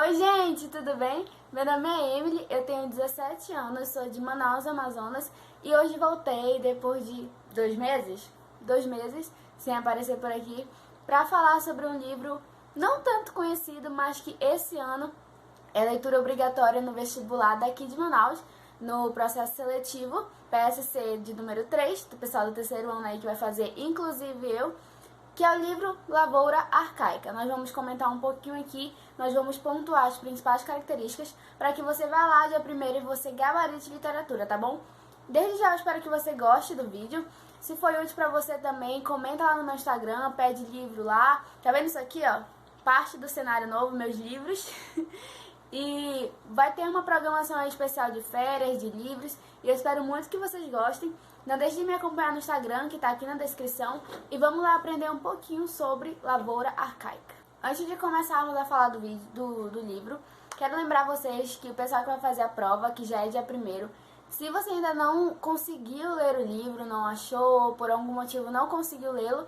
Oi gente, tudo bem? Meu nome é Emily, eu tenho 17 anos, sou de Manaus, Amazonas e hoje voltei depois de 2 meses sem aparecer por aqui para falar sobre um livro não tanto conhecido, mas que esse ano é leitura obrigatória no vestibular daqui de Manaus, no processo seletivo PSC de número 3, do pessoal do terceiro ano aí que vai fazer, inclusive eu, que é o livro Lavoura Arcaica. Nós vamos comentar um pouquinho aqui, nós vamos pontuar as principais características para que você vá lá dia 1º e você gabarite literatura, tá bom? Desde já eu espero que você goste do vídeo. Se foi útil para você também, comenta lá no meu Instagram, pede livro lá. Tá vendo isso aqui, ó? Parte do cenário novo, meus livros. E vai ter uma programação aí especial de férias, de livros, e eu espero muito que vocês gostem. Não deixe de me acompanhar no Instagram, que tá aqui na descrição, e vamos lá aprender um pouquinho sobre Lavoura Arcaica. Antes de começarmos a falar do livro, quero lembrar vocês que o pessoal que vai fazer a prova, que já é dia 1º, se você ainda não conseguiu ler o livro, não achou, ou por algum motivo não conseguiu lê-lo,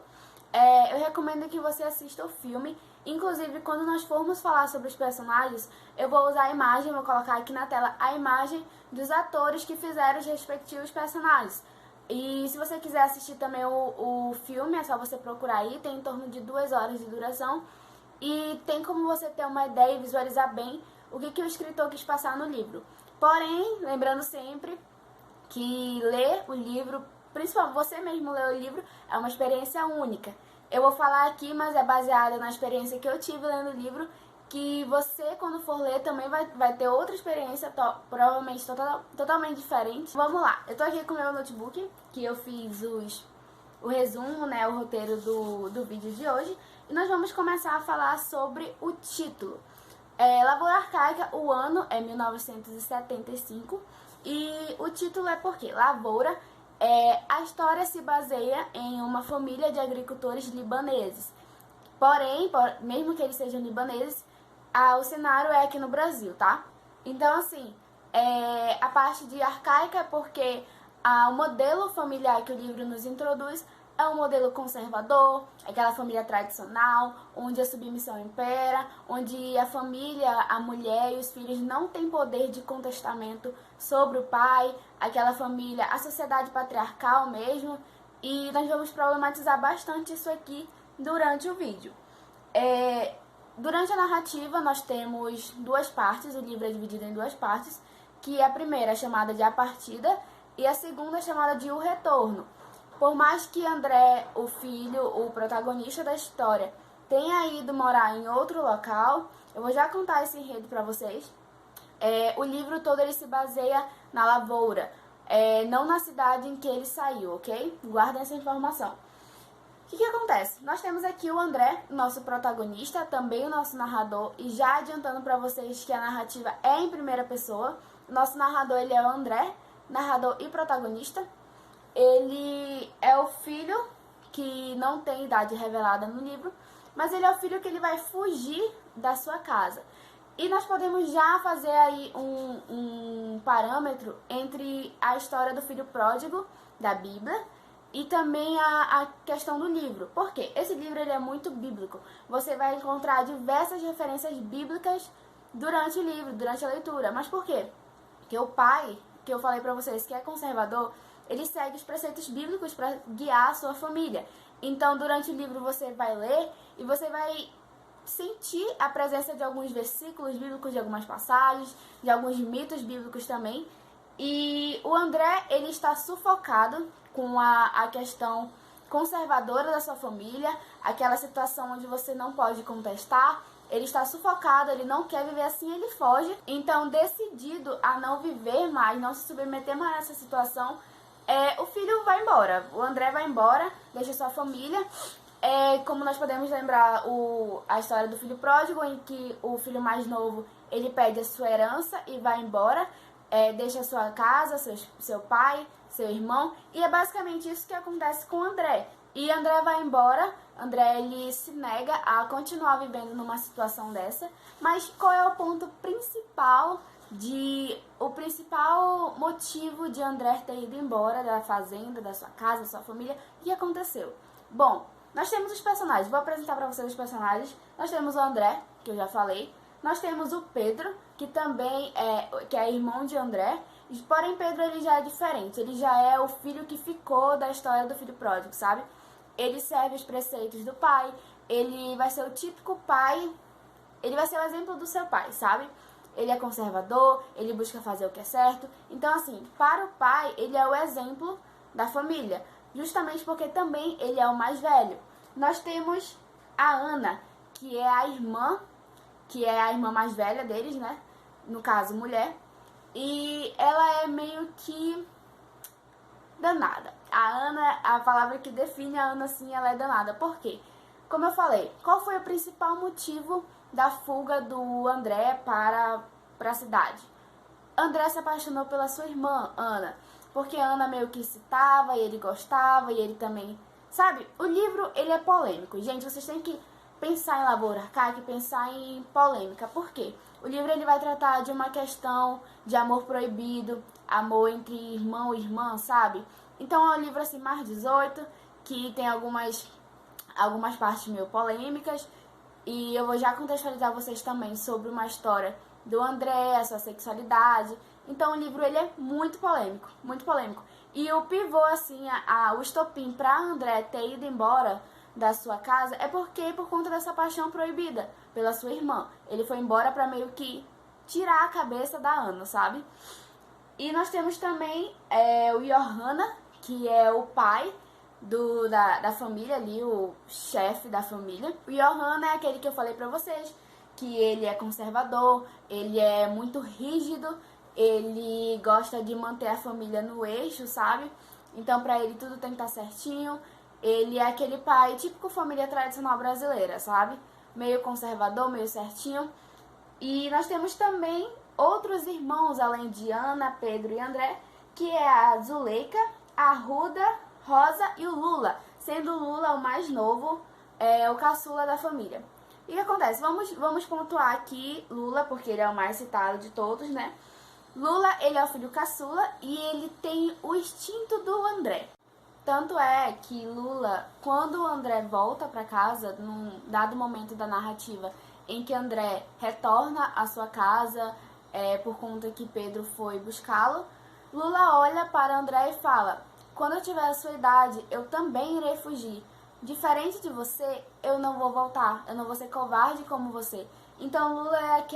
eu recomendo que você assista o filme. Inclusive, quando nós formos falar sobre os personagens, eu vou usar a imagem, vou colocar aqui na tela a imagem dos atores que fizeram os respectivos personagens. E se você quiser assistir também o filme, é só você procurar aí, tem em torno de 2 horas de duração. E tem como você ter uma ideia e visualizar bem o que o escritor quis passar no livro. Porém, lembrando sempre que ler o livro, principalmente você mesmo ler o livro, é uma experiência única. Eu vou falar aqui, mas é baseada na experiência que eu tive lendo o livro, que você, quando for ler, também vai ter outra experiência, provavelmente totalmente diferente. Vamos lá, eu tô aqui com o meu notebook, que eu fiz o resumo, né, o roteiro do vídeo de hoje, e nós vamos começar a falar sobre o título. Lavoura Arcaica, o ano é 1975, e o título é porque Lavoura, a história se baseia em uma família de agricultores libaneses. Porém, mesmo que eles sejam libaneses, o cenário é aqui no Brasil, tá? Então, assim, a parte de arcaica é porque o modelo familiar que o livro nos introduz é um modelo conservador, aquela família tradicional, onde a submissão impera, onde a família, a mulher e os filhos não têm poder de contestamento sobre o pai, aquela família, a sociedade patriarcal mesmo, e nós vamos problematizar bastante isso aqui durante o vídeo. Durante a narrativa nós temos 2 partes, o livro é dividido em 2 partes, que a primeira é chamada de A Partida e a segunda é chamada de O Retorno. Por mais que André, o filho, o protagonista da história, tenha ido morar em outro local, eu vou já contar esse enredo para vocês. O livro todo ele se baseia na lavoura, não na cidade em que ele saiu, ok? Guardem essa informação. O que acontece? Nós temos aqui o André, nosso protagonista, também o nosso narrador, e já adiantando para vocês que a narrativa é em primeira pessoa. O nosso narrador ele é o André, narrador e protagonista. Ele é o filho que não tem idade revelada no livro, mas ele é o filho que ele vai fugir da sua casa. E nós podemos já fazer aí um parâmetro entre a história do filho pródigo da Bíblia e também a questão do livro. Por quê? Esse livro ele é muito bíblico. Você vai encontrar diversas referências bíblicas durante o livro, durante a leitura. Mas por quê? Porque o pai, que eu falei pra vocês, que é conservador, ele segue os preceitos bíblicos para guiar a sua família. Então, durante o livro você vai ler e você vai sentir a presença de alguns versículos bíblicos, de algumas passagens, de alguns mitos bíblicos também. E o André, ele está sufocado com a questão conservadora da sua família, aquela situação onde você não pode contestar. Ele está sufocado, ele não quer viver assim, ele foge. Então, decidido a não viver mais, não se submeter mais a essa situação, o filho vai embora. O André vai embora, deixa sua família. Como nós podemos lembrar a história do filho pródigo, em que o filho mais novo ele pede a sua herança e vai embora, deixa sua casa, seu pai, seu irmão, e é basicamente isso que acontece com o André. E André vai embora, André ele se nega a continuar vivendo numa situação dessa, mas qual é o ponto principal o principal motivo de André ter ido embora da fazenda, da sua casa, da sua família? O que aconteceu? Bom, nós temos os personagens, vou apresentar para vocês os personagens. Nós temos o André, que eu já falei, Nós temos o Pedro, que também é irmão de André, porém Pedro ele já é diferente, ele já é o filho que ficou da história do filho pródigo, sabe? Ele serve os preceitos do pai, ele vai ser o típico pai, ele vai ser o exemplo do seu pai, sabe? Ele é conservador, ele busca fazer o que é certo. Então, assim, para o pai, ele é o exemplo da família, justamente porque também ele é o mais velho. Nós temos a Ana, que é a irmã mais velha deles, né? No caso, mulher. E ela é meio que danada. A Ana, a palavra que define a Ana, assim, ela é danada. Por quê? Como eu falei, qual foi o principal motivo da fuga do André para a cidade? André se apaixonou pela sua irmã, Ana, porque a Ana meio que citava e ele gostava e ele também... Sabe, o livro, ele é polêmico. Gente, vocês têm que pensar em Lavoura Arcaica e pensar em polêmica. Por quê? O livro ele vai tratar de uma questão de amor proibido, amor entre irmão e irmã, sabe? Então é um livro assim mais 18, que tem algumas partes meio polêmicas. E eu vou já contextualizar vocês também sobre uma história do André, a sua sexualidade. Então o livro ele é muito polêmico, muito polêmico. E o pivô, assim, o estopim para André ter ido embora da sua casa é porque por conta dessa paixão proibida pela sua irmã. Ele foi embora para meio que tirar a cabeça da Ana, sabe? E nós temos também o Johanna, que é o pai da família ali, o chefe da família. O Johanna é aquele que eu falei pra vocês, que ele é conservador, ele é muito rígido, ele gosta de manter a família no eixo, sabe? Então pra ele tudo tem que estar certinho. Ele é aquele pai típico família tradicional brasileira, sabe? Meio conservador, meio certinho. E nós temos também outros irmãos, além de Ana, Pedro e André, que é a Zuleika, a Ruda, Rosa e o Lula, sendo o Lula o mais novo, o caçula da família. E o que acontece? Vamos pontuar aqui Lula, porque ele é o mais citado de todos, né? Lula, ele é o filho caçula e ele tem o instinto do André. Tanto é que Lula, quando o André volta para casa, num dado momento da narrativa em que André retorna à sua casa por conta que Pedro foi buscá-lo, Lula olha para André e fala: quando eu tiver a sua idade, eu também irei fugir. Diferente de você, eu não vou voltar, eu não vou ser covarde como você. Então Lula é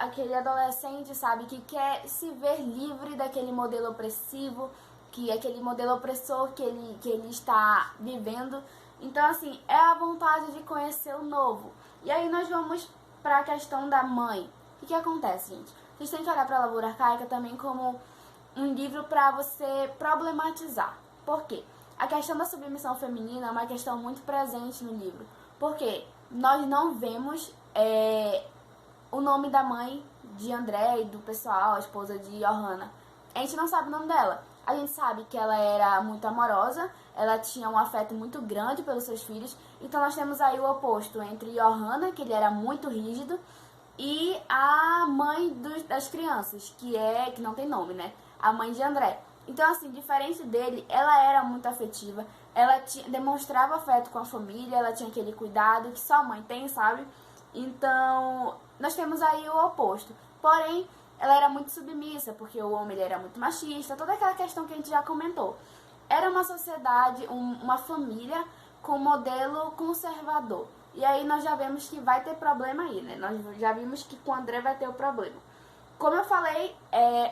aquele adolescente, sabe, que quer se ver livre daquele modelo opressivo, que é aquele modelo opressor que ele está vivendo. Então, assim, é a vontade de conhecer o novo. E aí nós vamos para a questão da mãe. O que acontece, gente? Vocês têm que olhar para a Lavoura Arcaica também como um livro para você problematizar. Por quê? A questão da submissão feminina é uma questão muito presente no livro. Porque nós não vemos o nome da mãe de André e do pessoal, a esposa de Johanna. A gente não sabe o nome dela. A gente sabe que ela era muito amorosa, ela tinha um afeto muito grande pelos seus filhos. Então nós temos aí o oposto entre Johanna, que ele era muito rígido, e a mãe das crianças, que não tem nome, né? A mãe de André. Então, assim, diferente dele, ela era muito afetiva, ela demonstrava afeto com a família, ela tinha aquele cuidado que só a mãe tem, sabe? Então, nós temos aí o oposto. Porém, ela era muito submissa, porque o homem ele era muito machista, toda aquela questão que a gente já comentou. Era uma sociedade, uma família com modelo conservador. E aí nós já vemos que vai ter problema aí, né? Nós já vimos que com o André vai ter o problema. Como eu falei,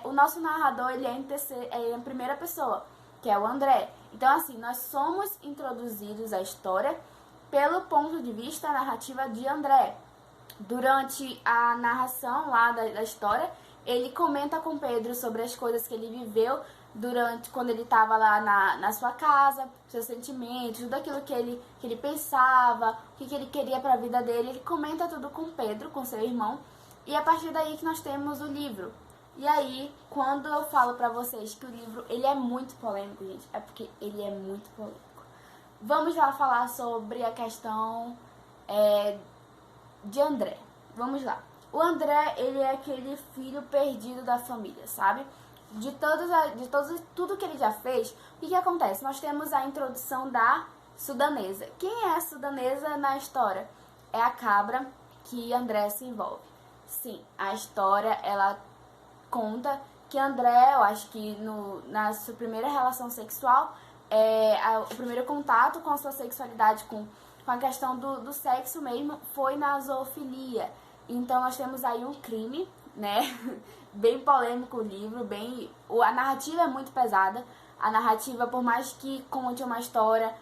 o nosso narrador ele é em primeira pessoa, que é o André. Então, assim, nós somos introduzidos à história pelo ponto de vista narrativa de André. Durante a narração lá da história, ele comenta com Pedro sobre as coisas que ele viveu quando ele estava lá na sua casa, seus sentimentos, tudo aquilo que ele pensava, o que ele queria para a vida dele. Ele comenta tudo com Pedro, com seu irmão. E é a partir daí que nós temos o livro. E aí, quando eu falo pra vocês que o livro ele é muito polêmico, gente, é porque ele é muito polêmico. Vamos lá falar sobre a questão de André. Vamos lá. O André, ele é aquele filho perdido da família, sabe? De tudo que ele já fez, o que acontece? Nós temos a introdução da sudanesa. Quem é a sudanesa na história? É a cabra que André se envolve. Sim, a história, ela conta que André, eu acho que na sua primeira relação sexual, o primeiro contato com a sua sexualidade, com a questão do sexo mesmo, foi na zoofilia. Então nós temos aí um crime, né? Bem polêmico o livro, a narrativa é muito pesada. A narrativa, por mais que conte uma história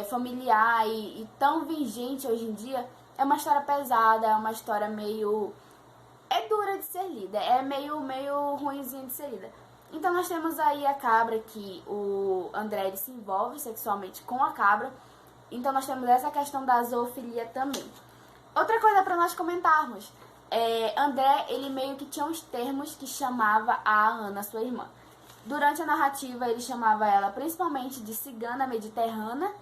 familiar e tão vigente hoje em dia, é uma história pesada, é uma história meio... é dura de ser lida, é meio ruinzinha de ser lida. Então nós temos aí a cabra, que o André ele se envolve sexualmente com a cabra. Então nós temos essa questão da zoofilia também. Outra coisa para nós comentarmos, André ele meio que tinha uns termos que chamava a Ana, sua irmã. Durante a narrativa ele chamava ela principalmente de cigana mediterrânea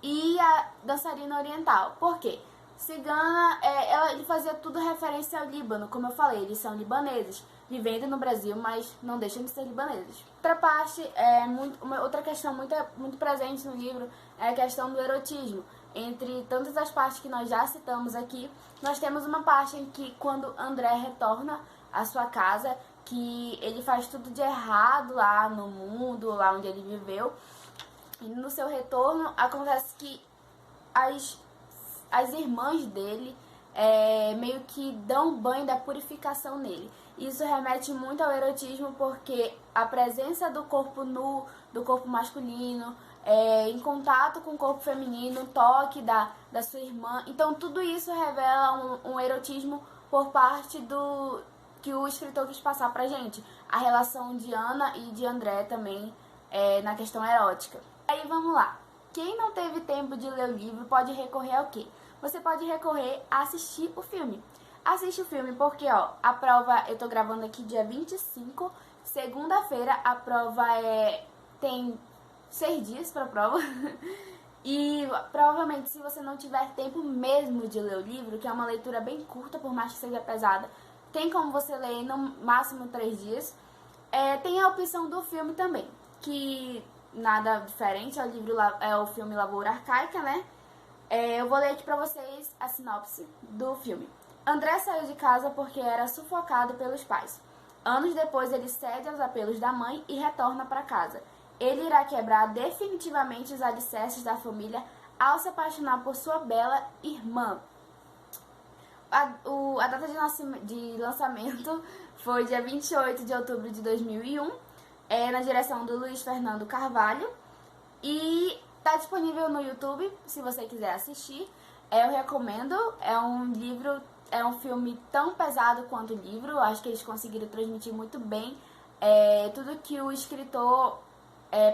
e a dançarina oriental. Por quê? Cigana, ele fazia tudo referência ao Líbano, como eu falei, eles são libaneses, vivendo no Brasil, mas não deixam de ser libaneses. Outra parte, outra questão muito presente no livro é a questão do erotismo. Entre tantas as partes que nós já citamos aqui, nós temos uma parte em que quando André retorna à sua casa, que ele faz tudo de errado lá no mundo, lá onde ele viveu, e no seu retorno acontece que as irmãs dele meio que dão banho da purificação nele. Isso remete muito ao erotismo, porque a presença do corpo nu, do corpo masculino, em contato com o corpo feminino, toque da sua irmã. Então tudo isso revela um erotismo por parte do que o escritor quis passar pra gente. A relação de Ana e de André também na questão erótica. Aí vamos lá. Quem não teve tempo de ler o livro pode recorrer ao quê? Você pode recorrer a assistir o filme. Assiste o filme porque, a prova, eu tô gravando aqui dia 25, segunda-feira, a prova tem 6 dias pra prova. E provavelmente se você não tiver tempo mesmo de ler o livro, que é uma leitura bem curta, por mais que seja pesada, tem como você ler no máximo 3 dias. Tem a opção do filme também, que nada diferente, é o filme Lavoura Arcaica, né? Eu vou ler aqui pra vocês a sinopse do filme. André saiu de casa porque era sufocado pelos pais. Anos depois, ele cede aos apelos da mãe e retorna para casa. Ele irá quebrar definitivamente os alicerces da família ao se apaixonar por sua bela irmã. A data de lançamento foi dia 28 de outubro de 2001, na direção do Luiz Fernando Carvalho, e tá disponível no YouTube, se você quiser assistir. Eu recomendo, é um filme tão pesado quanto o livro, eu acho que eles conseguiram transmitir muito bem tudo que o escritor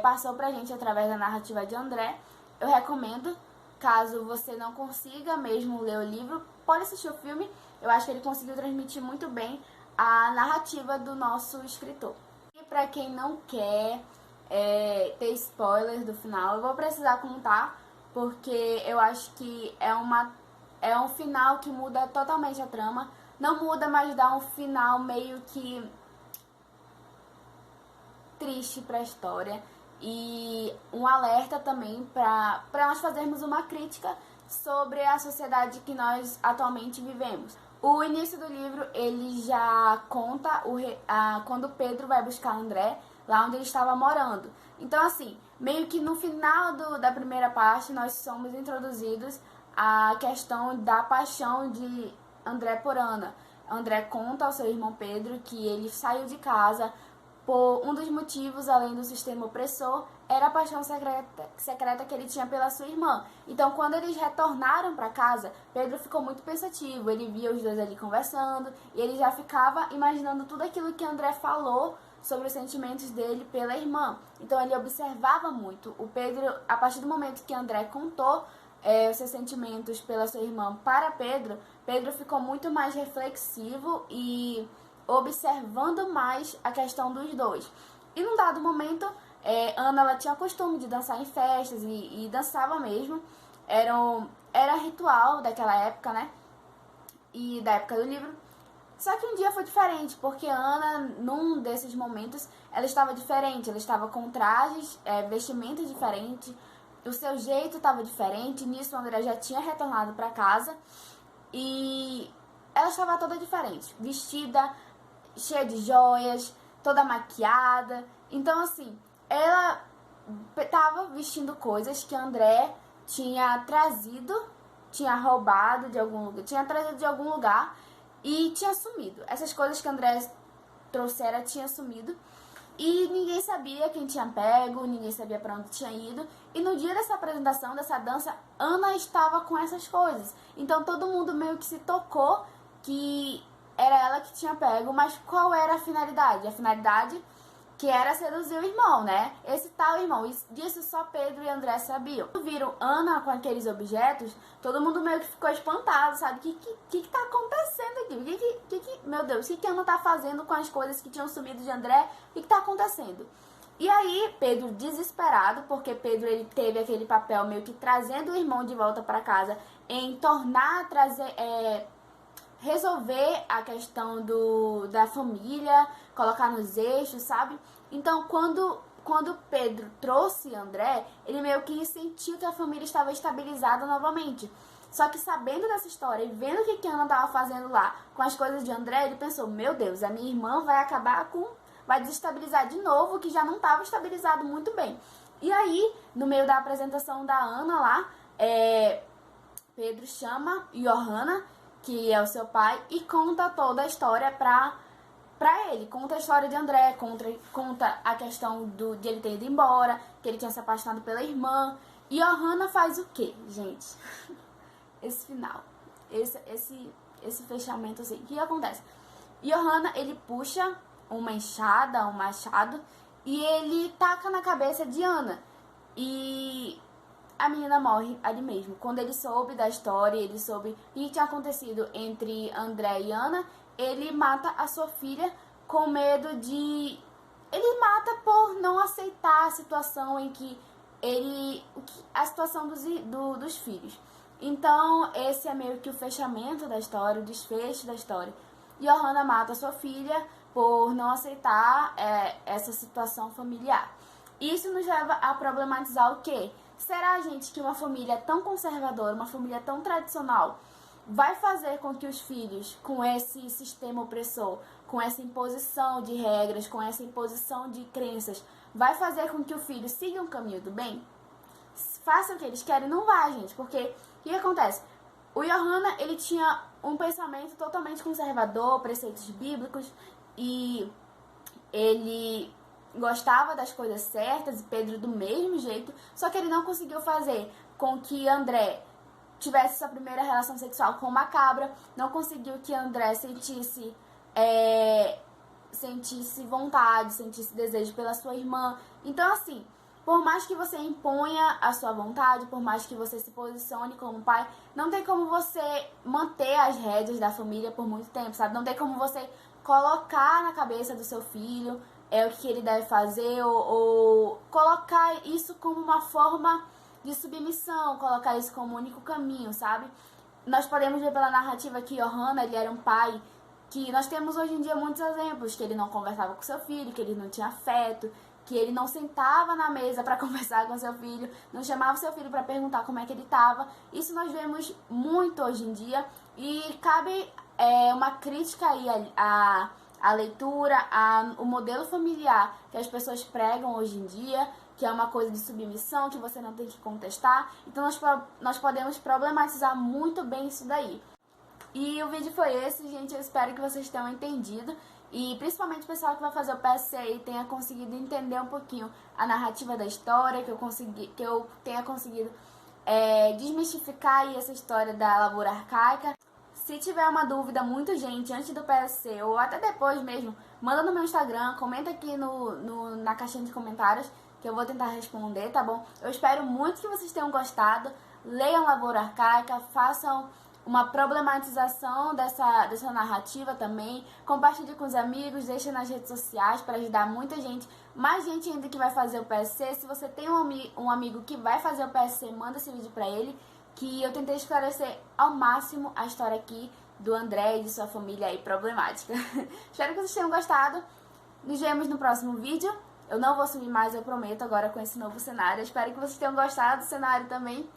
passou pra gente através da narrativa de André. Eu recomendo, caso você não consiga mesmo ler o livro, pode assistir o filme, eu acho que ele conseguiu transmitir muito bem a narrativa do nosso escritor. E pra quem não quer ter spoilers do final, eu vou precisar contar, porque eu acho que é um final que muda totalmente a trama. Não muda, mas dá um final meio que triste pra história. E um alerta também pra nós fazermos uma crítica sobre a sociedade que nós atualmente vivemos. O início do livro, ele já conta quando Pedro vai buscar André lá onde ele estava morando. Então, assim, meio que no final da primeira parte, nós somos introduzidos à questão da paixão de André por Ana. André conta ao seu irmão Pedro que ele saiu de casa por um dos motivos, além do sistema opressor, era a paixão secreta que ele tinha pela sua irmã. Então, quando eles retornaram para casa, Pedro ficou muito pensativo. Ele via os dois ali conversando e ele já ficava imaginando tudo aquilo que André falou sobre os sentimentos dele pela irmã. Então, ele observava muito. O Pedro, a partir do momento que André contou os seus sentimentos pela sua irmã para Pedro, Pedro ficou muito mais reflexivo e observando mais a questão dos dois. E num dado momento, Ana ela tinha costume de dançar em festas e dançava mesmo. Era ritual daquela época, né? E da época do livro. Só que um dia foi diferente, porque Ana, num desses momentos, ela estava diferente. Ela estava com trajes, vestimentas diferentes. O seu jeito estava diferente. Nisso, André já tinha retornado para casa. E ela estava toda diferente, vestida, cheia de joias, toda maquiada. Então, assim, ela estava vestindo coisas que André tinha trazido, tinha roubado de algum lugar, tinha trazido de algum lugar e tinha sumido. Essas coisas que André trouxera tinha sumido. E ninguém sabia quem tinha pego, ninguém sabia para onde tinha ido. E no dia dessa apresentação, dessa dança, Ana estava com essas coisas. Então todo mundo meio que se tocou que era ela que tinha pego, mas qual era a finalidade? A finalidade que era seduzir o irmão, né? Esse tal irmão. Disso só Pedro e André sabiam. Quando viram Ana com aqueles objetos, todo mundo meio que ficou espantado, sabe? O que tá acontecendo aqui? Meu Deus, o que Ana tá fazendo com as coisas que tinham sumido de André? O que tá acontecendo? E aí, Pedro, desesperado, porque Pedro ele teve aquele papel meio que trazendo o irmão de volta para casa, em tornar, resolver a questão da família, colocar nos eixos, sabe? Então, quando Pedro trouxe André, ele meio que sentiu que a família estava estabilizada novamente. Só que sabendo dessa história e vendo o que Ana estava fazendo lá com as coisas de André, ele pensou, meu Deus, a minha irmã vai desestabilizar de novo, que já não estava estabilizado muito bem. E aí, no meio da apresentação da Ana lá, Pedro chama Johanna, que é o seu pai, e conta toda a história pra ele. Conta a história de André, conta a questão de ele ter ido embora, que ele tinha se apaixonado pela irmã. E Johanna faz o quê, gente? Esse final, esse fechamento assim, o que acontece? Johanna, ele puxa uma enxada, um machado, e ele taca na cabeça de Ana. E a menina morre ali mesmo. Quando ele soube da história, ele soube o que tinha acontecido entre André e Ana, ele mata a sua filha com medo de... Ele mata por não aceitar a situação em que a situação dos filhos. Então, esse é meio que o fechamento da história, o desfecho da história. Johanna mata a sua filha por não aceitar essa situação familiar. Isso nos leva a problematizar o quê? Será, gente, que uma família tão conservadora, uma família tão tradicional, vai fazer com que os filhos, com esse sistema opressor, com essa imposição de regras, com essa imposição de crenças, vai fazer com que o filho siga um caminho do bem? Faça o que eles querem? Não vai, gente, porque o que acontece? O Johanna, ele tinha um pensamento totalmente conservador, preceitos bíblicos, e ele gostava das coisas certas, e Pedro do mesmo jeito, só que ele não conseguiu fazer com que André tivesse sua primeira relação sexual com uma cabra, não conseguiu que André sentisse vontade, sentisse desejo pela sua irmã. Então, assim, por mais que você imponha a sua vontade, por mais que você se posicione como pai, não tem como você manter as rédeas da família por muito tempo, sabe? Não tem como você colocar na cabeça do seu filho o que ele deve fazer, ou colocar isso como uma forma de submissão, colocar isso como o único caminho, sabe? Nós podemos ver pela narrativa que Johanna, ele era um pai que nós temos hoje em dia muitos exemplos, que ele não conversava com seu filho, que ele não tinha afeto, que ele não sentava na mesa para conversar com seu filho, não chamava seu filho para perguntar como é que ele estava. Isso nós vemos muito hoje em dia, e cabe uma crítica aí a leitura, o modelo familiar que as pessoas pregam hoje em dia, que é uma coisa de submissão, que você não tem que contestar. Então nós podemos problematizar muito bem isso daí. E o vídeo foi esse, gente. Eu espero que vocês tenham entendido. E principalmente o pessoal que vai fazer o PSC aí tenha conseguido entender um pouquinho a narrativa da história, que eu tenha conseguido desmistificar aí essa história da lavoura arcaica. Se tiver uma dúvida, muito gente, antes do PSC ou até depois mesmo, manda no meu Instagram, comenta aqui na caixinha de comentários, que eu vou tentar responder, tá bom? Eu espero muito que vocês tenham gostado. Leiam Lavoura Arcaica, façam uma problematização dessa narrativa também. Compartilhe com os amigos, deixe nas redes sociais para ajudar muita gente. Mais gente ainda que vai fazer o PSC. Se você tem um amigo que vai fazer o PSC, manda esse vídeo para ele, que eu tentei esclarecer ao máximo a história aqui do André e de sua família aí problemática. Espero que vocês tenham gostado. Nos vemos no próximo vídeo. Eu não vou sumir mais, eu prometo, agora com esse novo cenário. Eu espero que vocês tenham gostado do cenário também.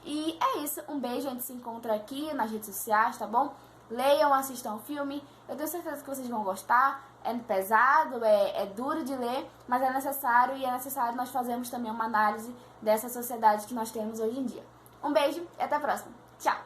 E é isso. Um beijo, a gente se encontra aqui nas redes sociais, tá bom? Leiam, assistam o filme. Eu tenho certeza que vocês vão gostar. É pesado, é duro de ler, mas é necessário, e é necessário nós fazermos também uma análise dessa sociedade que nós temos hoje em dia. Um beijo e até a próxima. Tchau!